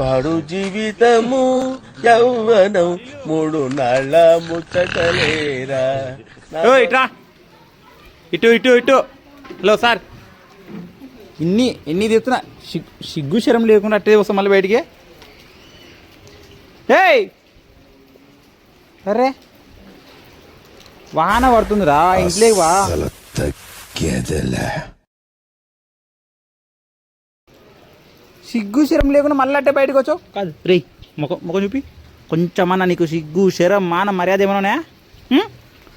పాడు జీవితము యౌవనం 3 నాళ్ళ ముచ్చటలేరా. ఇట్రా ఇటు ఇటు ఇటు. హలో సార్, ఎన్ని తీస్తున్నా సిగ్గు శరం లేకుండా అట్టే వస్తాం మళ్ళీ బయటికి. ఏయ్ అరే వాన పడుతుందిరా, ఇంట్లోకి వా. సిగ్గు శరం లేకుండా మళ్ళీ అట్టే బయటకు వచ్చావు కాదు. రే ముఖం చూపి కొంచెమన్నా నీకు సిగ్గు శరం మాన మర్యాద ఏమైనా ఉన్నాయా?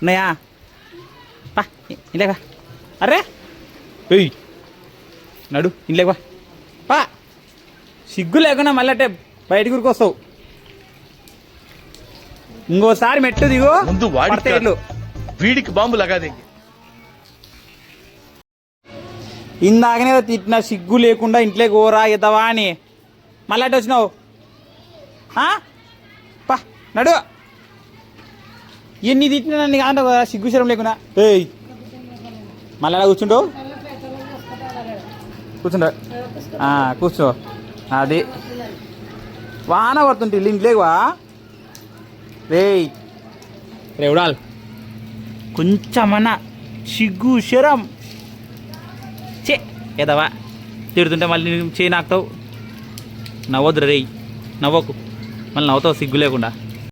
ఉన్నాయా? పా ఇంట్లేగా. అరే ఏయ్ నడు ఇంట్లేవా పా. సిగ్గు లేకుండా మళ్ళీ అంటే బయట ఊరికి వస్తావు. ఇంకోసారి మెట్టు దిగు, ముందు వీడికి బాంబు లగాది. ఇందాకనే తిట్టిన సిగ్గు లేకుండా ఇంట్లోకి ఓరా ఎదవా అని మళ్ళీ అట్టు వచ్చినావు. పా నడు. ఎన్ని తిట్టినా నన్ను కాదంటావు కదా సిగ్గు శరం లేకుండా. ఏయ్ మళ్ళీ అలా కూర్చుంటావు. కూర్చుంటా కూర్చో. అది వాన పడుతుంటే ఇల్లు ఇంట్లేవా. రేయ్ రేవుడాల్ కొంచెమన్నా సిగ్గు శరం చే ఎదవా. తిడుతుంటే మళ్ళీ చేయి నాకుతావు. నవ్వద్దురా రేయ్, నవ్వకు మళ్ళీ నవ్వుతావు సిగ్గు లేకుండా.